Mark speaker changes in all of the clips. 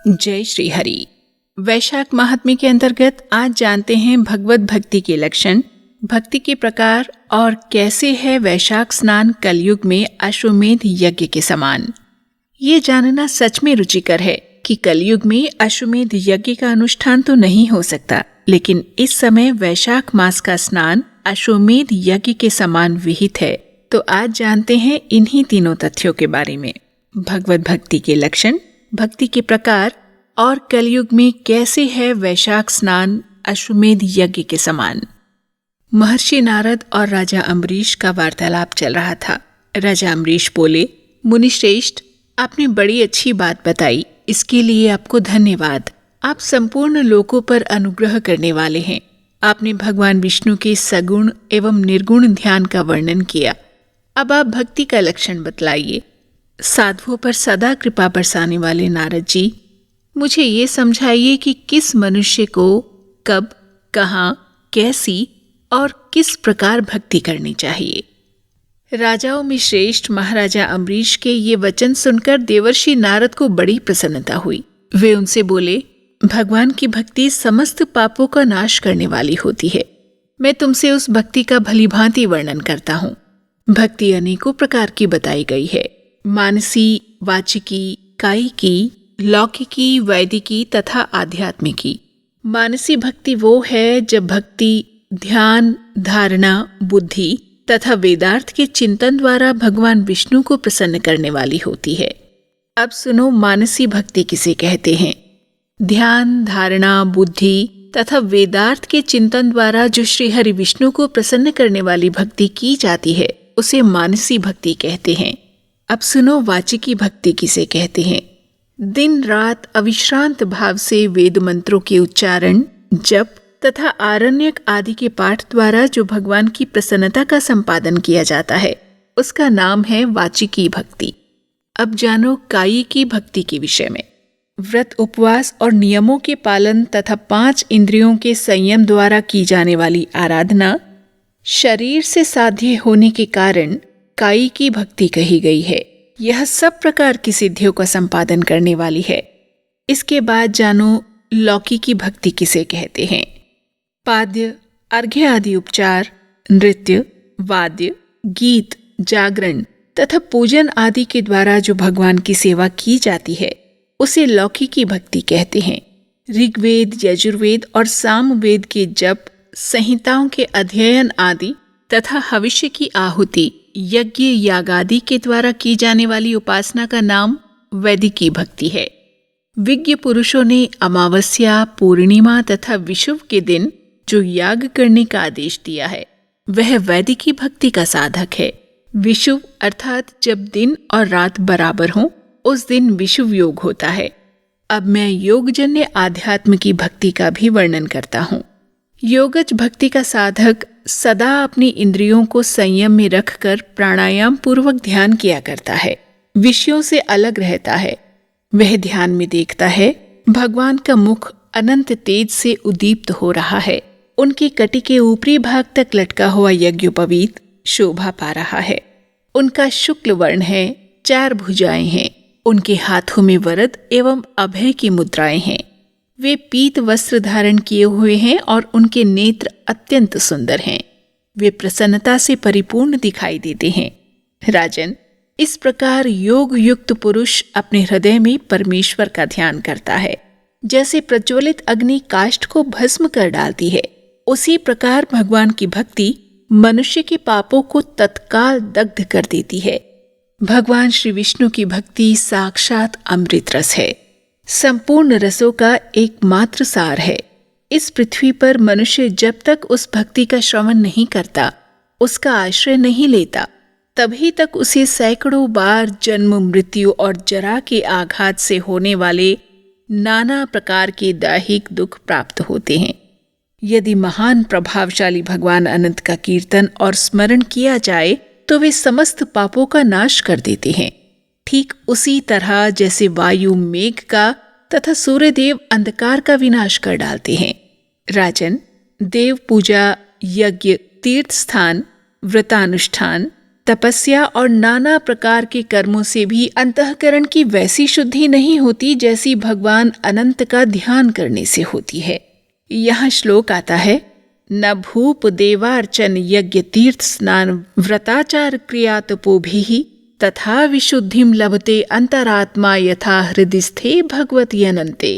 Speaker 1: जय श्री हरि। वैशाख महात्म्य के अंतर्गत आज जानते हैं भगवत भक्ति के लक्षण, भक्ति के प्रकार और कैसे है वैशाख स्नान कलयुग में अश्वमेध यज्ञ के समान। ये जानना सच में रुचिकर है कि कलयुग में अश्वमेध यज्ञ का अनुष्ठान तो नहीं हो सकता, लेकिन इस समय वैशाख मास का स्नान अश्वमेध यज्ञ के समान विहित है। तो आज जानते हैं इन्हीं तीनों तथ्यों के बारे में, भगवत भक्ति के लक्षण, भक्ति के प्रकार और कलयुग में कैसे है वैशाख स्नान अश्वमेध यज्ञ के समान। महर्षि नारद और राजा अम्बरीश का वार्तालाप चल रहा था। राजा अम्बरीश बोले, मुनिश्रेष्ठ, आपने बड़ी अच्छी बात बताई, इसके लिए आपको धन्यवाद। आप संपूर्ण लोकों पर अनुग्रह करने वाले हैं। आपने भगवान विष्णु के सगुण एवं निर्गुण ध्यान का वर्णन किया। अब आप भक्ति का लक्षण बतलाइए। साधुओं पर सदा कृपा बरसाने वाले नारद जी, मुझे ये समझाइए कि किस मनुष्य को कब, कहाँ, कैसी और किस प्रकार भक्ति करनी चाहिए। राजाओं में श्रेष्ठ महाराजा अम्बरीश के ये वचन सुनकर देवर्षि नारद को बड़ी प्रसन्नता हुई। वे उनसे बोले, भगवान की भक्ति समस्त पापों का नाश करने वाली होती है। मैं तुमसे उस भक्ति का भलीभांति वर्णन करता हूँ। भक्ति अनेकों प्रकार की बताई गई है, मानसी, वाचिकी, कायिकी, लौकिकी, वैदिकी तथा आध्यात्मिकी। मानसी भक्ति वो है जब भक्ति ध्यान, धारणा, बुद्धि तथा वेदार्थ के चिंतन द्वारा भगवान विष्णु को प्रसन्न करने वाली होती है। अब सुनो, मानसी भक्ति किसे कहते हैं। ध्यान, धारणा, बुद्धि तथा वेदार्थ के चिंतन द्वारा जो श्री हरि विष्णु को प्रसन्न करने वाली भक्ति की जाती है, उसे मानसी भक्ति कहते हैं। अब सुनो, वाचिकी भक्ति किसे कहते हैं। दिन रात अविश्रांत भाव से वेद मंत्रों के उच्चारण, जप तथा आरण्यक आदि के पाठ द्वारा जो भगवान की प्रसन्नता का संपादन किया जाता है, उसका नाम है वाचिकी भक्ति। अब जानो कायिकी भक्ति के विषय में। व्रत, उपवास और नियमों के पालन तथा 5 इंद्रियों के संयम द्वारा की जाने वाली आराधना शरीर से साध्य होने के कारण कायिकी भक्ति कही गई है। यह सब प्रकार की सिद्धियों का संपादन करने वाली है। इसके बाद जानो लौकिकी भक्ति किसे कहते हैं। पाद्य, अर्घ्य आदि उपचार, नृत्य, वाद्य, गीत, जागरण तथा पूजन आदि के द्वारा जो भगवान की सेवा की जाती है, उसे लौकिकी भक्ति कहते हैं। ऋग्वेद, यजुर्वेद और सामवेद के जप, संहिताओं के अध्ययन आदि तथा भविष्य की आहुति, यज्ञ, यागादि के द्वारा की जाने वाली उपासना का नाम वैदिकी भक्ति है। विज्ञ पुरुषों ने अमावस्या, पूर्णिमा तथा विषुव के दिन जो याग करने का आदेश दिया है, वह वैदिकी भक्ति का साधक है। विषुव अर्थात जब दिन और रात बराबर हों, उस दिन विषुव योग होता है। अब मैं योगजन्य आध्यात्म की भक्ति का भी वर्णन करता हूँ। योगज भक्ति का साधक सदा अपनी इंद्रियों को संयम में रखकर प्राणायाम पूर्वक ध्यान किया करता है, विषयों से अलग रहता है। वह ध्यान में देखता है भगवान का मुख अनंत तेज से उद्दीप्त हो रहा है, उनकी कटी के ऊपरी भाग तक लटका हुआ यज्ञोपवीत शोभा पा रहा है। उनका शुक्ल वर्ण है, 4 भुजाएं हैं, उनके हाथों में वरद एवं अभय की मुद्राएं हैं। वे पीत वस्त्र धारण किए हुए हैं और उनके नेत्र अत्यंत सुंदर हैं। वे प्रसन्नता से परिपूर्ण दिखाई देते हैं। राजन, इस प्रकार योग युक्त पुरुष अपने हृदय में परमेश्वर का ध्यान करता है। जैसे प्रज्वलित अग्नि काष्ठ को भस्म कर डालती है, उसी प्रकार भगवान की भक्ति मनुष्य के पापों को तत्काल दग्ध कर देती है। भगवान श्री विष्णु की भक्ति साक्षात अमृत रस है, संपूर्ण रसों का एकमात्र सार है। इस पृथ्वी पर मनुष्य जब तक उस भक्ति का श्रवण नहीं करता, उसका आश्रय नहीं लेता, तभी तक उसे सैकड़ों बार जन्म, मृत्यु और जरा के आघात से होने वाले नाना प्रकार के दैहिक दुख प्राप्त होते हैं। यदि महान प्रभावशाली भगवान अनंत का कीर्तन और स्मरण किया जाए तो वे समस्त पापों का नाश कर देते हैं। ठीक उसी तरह जैसे वायु मेघ का तथा सूर्यदेव अंधकार का विनाश कर डालते हैं। राजन, देव पूजा, यज्ञ, तीर्थ स्थान, व्रतानुष्ठान, तपस्या और नाना प्रकार के कर्मों से भी अंतःकरण की वैसी शुद्धि नहीं होती जैसी भगवान अनंत का ध्यान करने से होती है। यह श्लोक आता है, न भूप देवार्चन यज्ञ तीर्थ स्नान व्रताचार क्रिया तपोभिः तथा विशुद्धिम लभते अंतरात्मा यथा हृदय भगवती अनंते।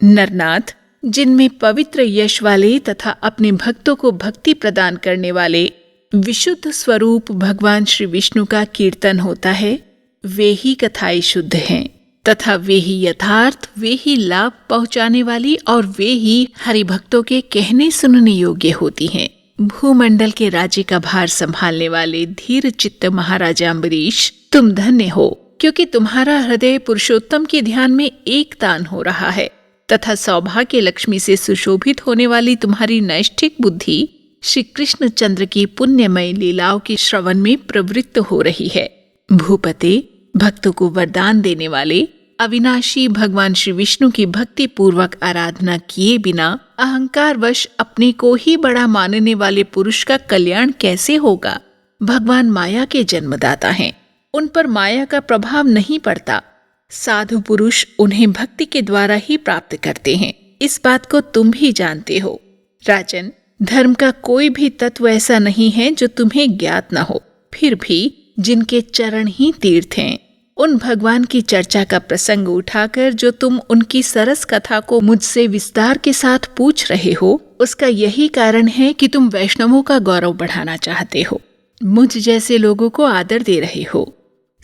Speaker 1: नरनाथ, जिनमें पवित्र यश वाले तथा अपने भक्तों को भक्ति प्रदान करने वाले विशुद्ध स्वरूप भगवान श्री विष्णु का कीर्तन होता है, वे ही कथाएं शुद्ध हैं तथा वे ही यथार्थ, वे ही लाभ पहुंचाने वाली और वे ही हरिभक्तों के कहने सुनने योग्य होती हैं। भूमंडल के राज्य का भार संभालने वाले धीर चित्त महाराजा अम्बरीश, तुम धन्य हो, क्योंकि तुम्हारा हृदय पुरुषोत्तम के ध्यान में एक तान हो रहा है तथा सौभाग्य लक्ष्मी से सुशोभित होने वाली तुम्हारी नैष्ठिक बुद्धि श्री कृष्ण चंद्र की पुण्यमय लीलाओं की श्रवण में प्रवृत्त हो रही है। भूपते, भक्तों को वरदान देने वाले अविनाशी भगवान श्री विष्णु की भक्ति पूर्वक आराधना किए बिना अहंकारवश अपने को ही बड़ा मानने वाले पुरुष का कल्याण कैसे होगा? भगवान माया के जन्मदाता हैं, उन पर माया का प्रभाव नहीं पड़ता। साधु पुरुष उन्हें भक्ति के द्वारा ही प्राप्त करते हैं, इस बात को तुम भी जानते हो। राजन, धर्म का कोई भी तत्व ऐसा नहीं है जो तुम्हें ज्ञात न हो। फिर भी जिनके चरण ही तीर्थ हैं, उन भगवान की चर्चा का प्रसंग उठाकर जो तुम उनकी सरस कथा को मुझसे विस्तार के साथ पूछ रहे हो, उसका यही कारण है कि तुम वैष्णवों का गौरव बढ़ाना चाहते हो, मुझ जैसे लोगों को आदर दे रहे हो।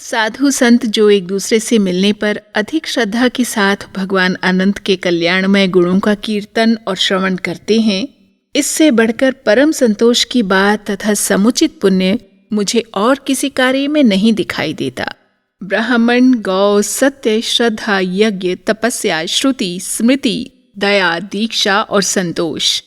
Speaker 1: साधु संत जो एक दूसरे से मिलने पर अधिक श्रद्धा के साथ भगवान अनंत के कल्याणमय गुणों का कीर्तन और श्रवण करते हैं, इससे बढ़कर परम संतोष की बात तथा समुचित पुण्य मुझे और किसी कार्य में नहीं दिखाई देता। ब्राह्मण, गौ, सत्य, श्रद्धा, यज्ञ, तपस्या, श्रुति, स्मृति, दया, दीक्षा और संतोष,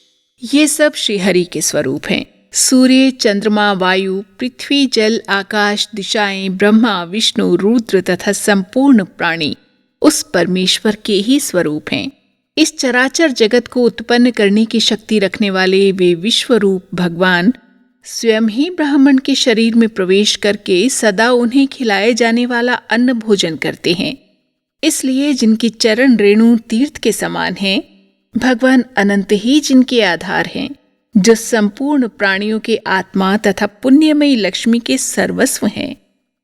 Speaker 1: ये सब श्रीहरि के स्वरूप हैं। सूर्य, चंद्रमा, वायु, पृथ्वी, जल, आकाश, दिशाएं, ब्रह्मा, विष्णु, रुद्र तथा संपूर्ण प्राणी उस परमेश्वर के ही स्वरूप हैं। इस चराचर जगत को उत्पन्न करने की शक्ति रखने वाले वे विश्वरूप भगवान स्वयं ही ब्राह्मण के शरीर में प्रवेश करके सदा उन्हें खिलाए जाने वाला अन्न भोजन करते हैं। इसलिए जिनकी चरण रेणु तीर्थ के समान हैं, भगवान अनंत ही जिनके आधार हैं, जो संपूर्ण प्राणियों के आत्मा तथा पुण्यमयी लक्ष्मी के सर्वस्व हैं,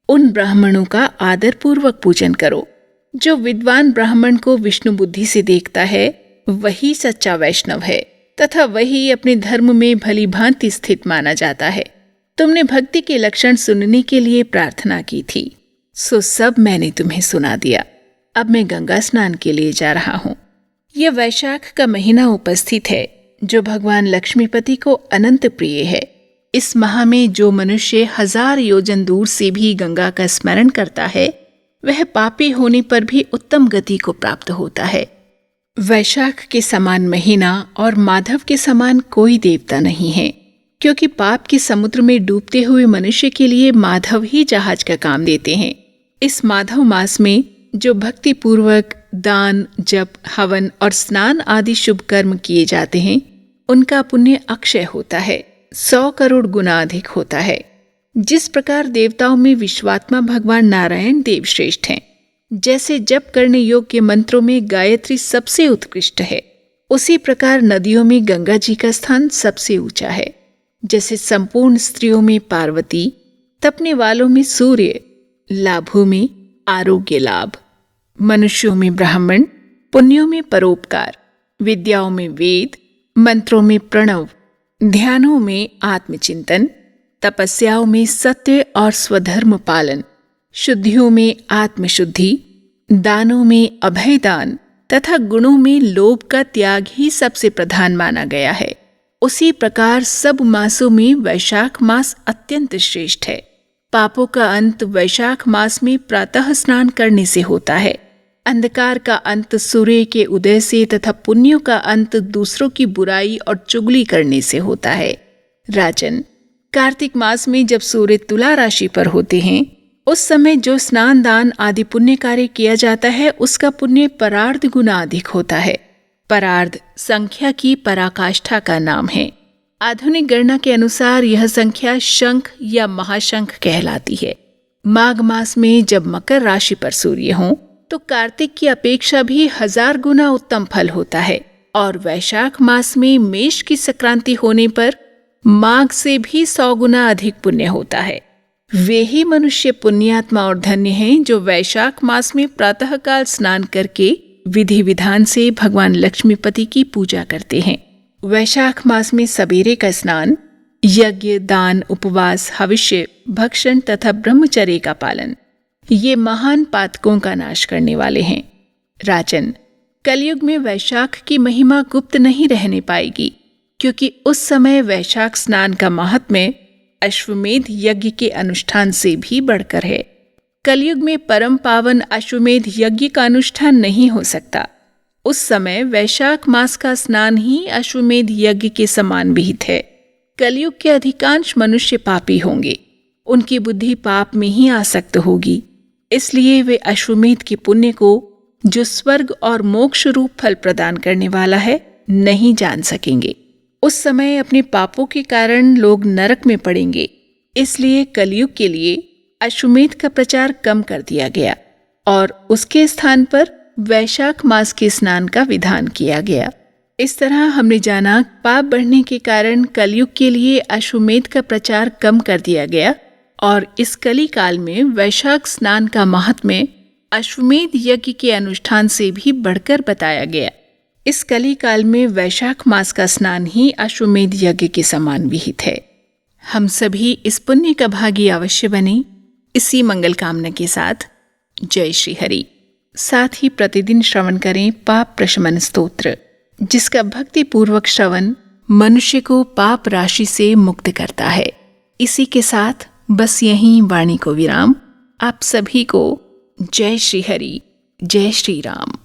Speaker 1: उन ब्राह्मणों का आदर पूर्वक पूजन करो। जो विद्वान ब्राह्मण को विष्णु बुद्धि से देखता है, वही सच्चा वैष्णव है तथा वही अपने धर्म में भली भांति स्थित माना जाता है। तुमने भक्ति के लक्षण सुनने के लिए प्रार्थना की थी, सो सब मैंने तुम्हें सुना दिया। अब मैं गंगा स्नान के लिए जा रहा हूँ। यह वैशाख का महीना उपस्थित है, जो भगवान लक्ष्मीपति को अनंत प्रिय है। इस माह में जो मनुष्य 1000 योजन दूर से भी गंगा का स्मरण करता है, वह पापी होने पर भी उत्तम गति को प्राप्त होता है। वैशाख के समान महीना और माधव के समान कोई देवता नहीं है, क्योंकि पाप के समुद्र में डूबते हुए मनुष्य के लिए माधव ही जहाज का काम देते हैं। इस माधव मास में जो भक्ति पूर्वक दान, जप, हवन और स्नान आदि शुभ कर्म किए जाते हैं, उनका पुण्य अक्षय होता है, 100 करोड़ गुना अधिक होता है। जिस प्रकार देवताओं में विश्वात्मा भगवान नारायण देव श्रेष्ठ हैं, जैसे जप करने योग्य मंत्रों में गायत्री सबसे उत्कृष्ट है, उसी प्रकार नदियों में गंगा जी का स्थान सबसे ऊंचा है। जैसे संपूर्ण स्त्रियों में पार्वती, तपने वालों में सूर्य, लाभों में आरोग्य लाभ, मनुष्यों में ब्राह्मण, पुण्यों में परोपकार, विद्याओं में वेद, मंत्रों में प्रणव, ध्यानों में आत्मचिंतन, तपस्याओं में सत्य और स्वधर्म पालन, शुद्धियों में आत्मशुद्धि, दानों में अभय दान तथा गुणों में लोभ का त्याग ही सबसे प्रधान माना गया है। उसी प्रकार सब मासों में वैशाख मास अत्यंत श्रेष्ठ है। पापों का अंत वैशाख मास में प्रातः स्नान करने से होता है। अंधकार का अंत सूर्य के उदय से तथा पुण्यों का अंत दूसरों की बुराई और चुगली करने से होता है। राजन, कार्तिक मास में जब सूर्य तुला राशि पर होते हैं, उस समय जो स्नान, दान आदि पुण्य कार्य किया जाता है, उसका पुण्य परार्ध गुना अधिक होता है। परार्ध संख्या की पराकाष्ठा का नाम है। आधुनिक गणना के अनुसार यह संख्या शंख या महाशंख कहलाती है। माघ मास में जब मकर राशि पर सूर्य हो तो कार्तिक की अपेक्षा भी 1000 गुना उत्तम फल होता है, और वैशाख मास में मेष की संक्रांति होने पर माघ से भी 100 गुना अधिक पुण्य होता है। वे ही मनुष्य पुण्यात्मा और धन्य हैं जो वैशाख मास में प्रातःकाल स्नान करके विधि विधान से भगवान लक्ष्मीपति की पूजा करते हैं। वैशाख मास में सवेरे का स्नान, यज्ञ, दान, उपवास, हविष्य, भक्षण तथा ब्रह्मचर्य का पालन, ये महान पातकों का नाश करने वाले हैं। राजन, कलयुग में वैशाख की महिमा गुप्त नहीं रहने पाएगी, क्योंकि उस समय वैशाख स्नान का महात्म्य अश्वमेध यज्ञ के अनुष्ठान से भी बढ़कर है। कलयुग में परम पावन अश्वमेध यज्ञ का अनुष्ठान नहीं हो सकता। उस समय वैशाख मास का स्नान ही अश्वमेध यज्ञ के समान विहित है। कलयुग के अधिकांश मनुष्य पापी होंगे, उनकी बुद्धि पाप में ही आसक्त होगी, इसलिए वे अश्वमेध के पुण्य को, जो स्वर्ग और मोक्ष रूप फल प्रदान करने वाला है, नहीं जान सकेंगे। उस समय अपने पापों के कारण लोग नरक में पड़ेंगे, इसलिए कलयुग के लिए अश्वमेध का प्रचार कम कर दिया गया और उसके स्थान पर वैशाख मास के स्नान का विधान किया गया। इस तरह हमने जाना पाप बढ़ने के कारण कलयुग के लिए अश्वमेध का प्रचार कम कर दिया गया और इस कली काल में वैशाख स्नान का महात्म्य अश्वमेध यज्ञ के अनुष्ठान से भी बढ़कर बताया गया। इस कली काल में वैशाख मास का स्नान ही अश्वमेध यज्ञ के समान विहित है। हम सभी इस पुण्य का भागी अवश्य बने, इसी मंगल कामना के साथ जय श्री हरि। साथ ही प्रतिदिन श्रवण करें पाप प्रशमन स्तोत्र, जिसका भक्ति पूर्वक श्रवण मनुष्य को पाप राशि से मुक्त करता है। इसी के साथ बस यहीं वाणी को विराम। आप सभी को जय श्री हरि, जय श्री राम।